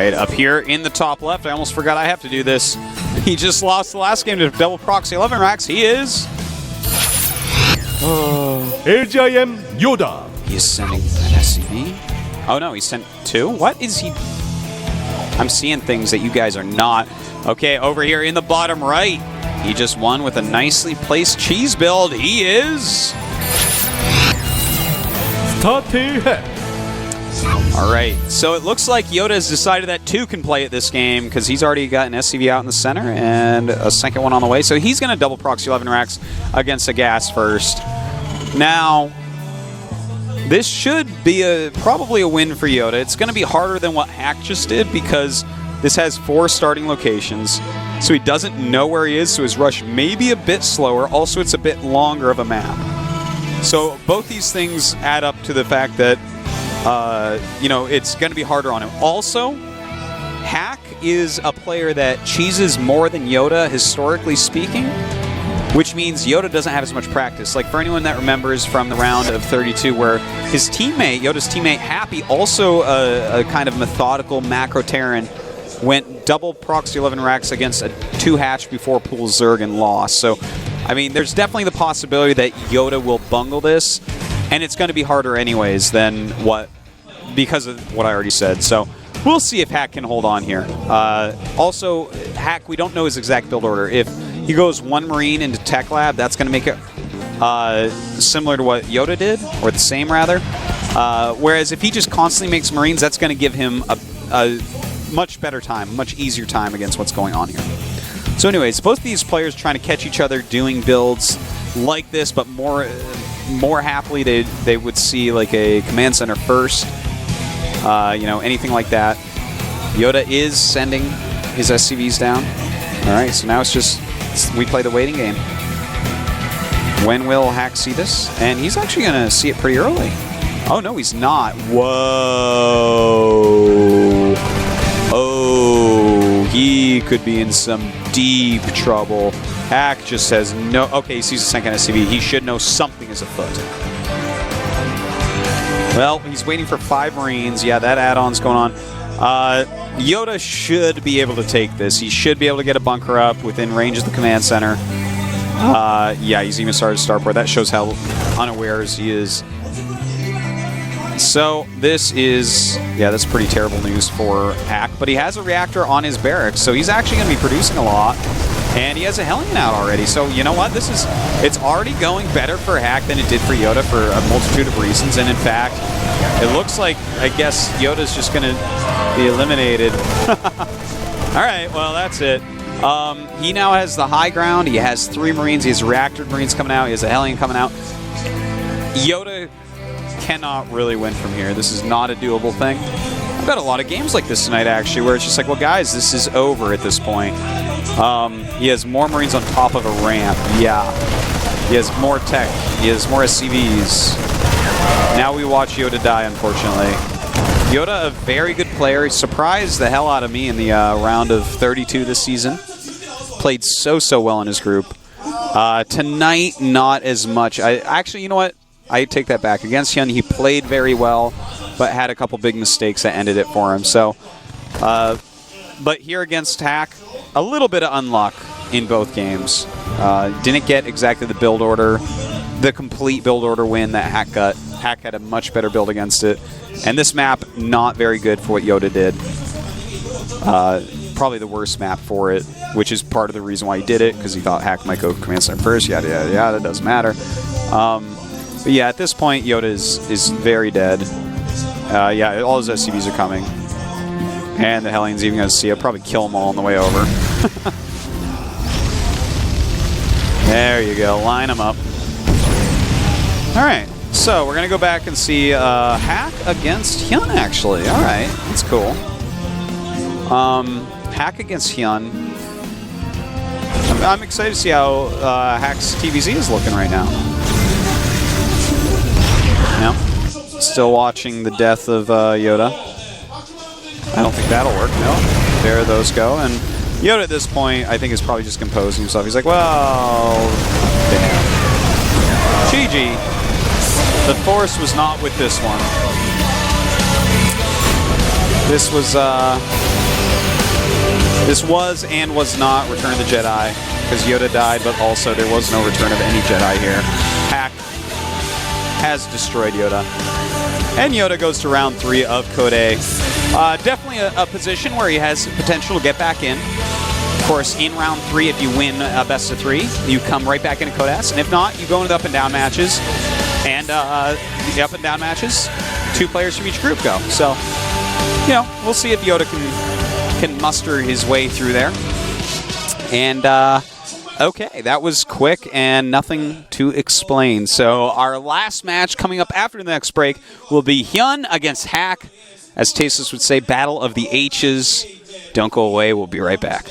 right, up here in the top left. I almost forgot I have to do this. He just lost the last game to double proxy 11 racks. He is... AGIM YoDa. He is sending an SCV. Oh no, he sent 2? What is he... I'm seeing things that you guys are not. Okay, over here in the bottom right, he just won with a nicely placed cheese build. He is... All right, so it looks like YoDa has decided that 2 can play at this game because he's already got an SCV out in the center and a second one on the way. So he's going to double proxy 11 racks against a gas first. Now, this should be probably a win for YoDa. It's going to be harder than what Hack just did because this has 4 starting locations. So he doesn't know where he is, so his rush may be a bit slower. Also, it's a bit longer of a map. So both these things add up to the fact that you know, it's going to be harder on him. Also, Hack is a player that cheeses more than YoDa, historically speaking, which means YoDa doesn't have as much practice. Like, for anyone that remembers from the round of 32 where his teammate, YoDa's teammate, Happy, also a kind of methodical macro Terran, went double proxy 11 racks against a 2-hatch before Pool Zerg and lost. So, I mean, there's definitely the possibility that YoDa will bungle this, and it's going to be harder anyways than what, because of what I already said. So we'll see if Hack can hold on here. Also, Hack, we don't know his exact build order. If he goes 1 Marine into Tech Lab, that's going to make it similar to what YoDa did, or the same rather. Whereas if he just constantly makes Marines, that's going to give him a much better time, much easier time against what's going on here. So anyways, both of these players trying to catch each other doing builds like this, but more happily they would see like a command center first, you know, anything like that. YoDa is sending his SCVs down. All right, so now it's just we play the waiting game. When will Hack see this? And he's actually going to see it pretty early. Oh no, he's not. Whoa. Oh, he could be in some deep trouble. Hack just says no. Okay, he sees a second SCV. He should know something is afoot. Well, he's waiting for 5 Marines. Yeah, that add-on's going on. YoDa should be able to take this. He should be able to get a bunker up within range of the command center. Yeah, he's even started starport. That shows how unawares he is. So this is, yeah, that's pretty terrible news for Hack, but he has a reactor on his barracks, so he's actually going to be producing a lot, and he has a Hellion out already. So you know what, it's already going better for Hack than it did for YoDa for a multitude of reasons, and in fact, it looks like, I guess, YoDa's just going to be eliminated. All right, well, that's it. He now has the high ground. He has 3 Marines. He has reactor Marines coming out. He has a Hellion coming out. YoDa cannot really win from here. This is not a doable thing. I've got a lot of games like this tonight, actually, where it's just like, well, guys, this is over at this point. He has more Marines on top of a ramp. Yeah. He has more tech. He has more SCVs. Now we watch YoDa die, unfortunately. YoDa, a very good player. He surprised the hell out of me in the round of 32 this season. Played so well in his group. Tonight, not as much. Actually, you know what? I take that back. Against Hyun, he played very well, but had a couple big mistakes that ended it for him. So, but here against Hack, a little bit of unluck in both games. Didn't get exactly the build order, the complete build order win that Hack got. Hack had a much better build against it. And this map, not very good for what YoDa did. Probably the worst map for it, which is part of the reason why he did it, because he thought Hack might go command center first, yada, yada, yada, doesn't matter. But yeah, at this point, YoDa is very dead. Yeah, all his SCVs are coming. And the Hellion's even going to see it. Probably kill them all on the way over. There you go. Line them up. All right. So we're going to go back and see Hack against Hyun, actually. All right. That's cool. Hack against Hyun. I'm excited to see how Hack's TVZ is looking right now. Yep. Still watching the death of YoDa. I don't think that'll work. No. There those go. And YoDa at this point, I think, is probably just composing himself. He's like, well, damn. GG. The force was not with this one. This was This was and was not Return of the Jedi, because YoDa died, but also there was no Return of any Jedi here. Hack has destroyed YoDa. And YoDa goes to round 3 of Code A. Definitely a position where he has potential to get back in. Of course, in round 3, if you win a best of 3, you come right back into Code S. And if not, you go into the up and down matches. And the up and down matches, 2 players from each group go. So, you know, we'll see if YoDa can muster his way through there. And, okay, that was quick and nothing to explain. So our last match coming up after the next break will be Hyun against Hack. As Tasteless would say, Battle of the H's. Don't go away. We'll be right back.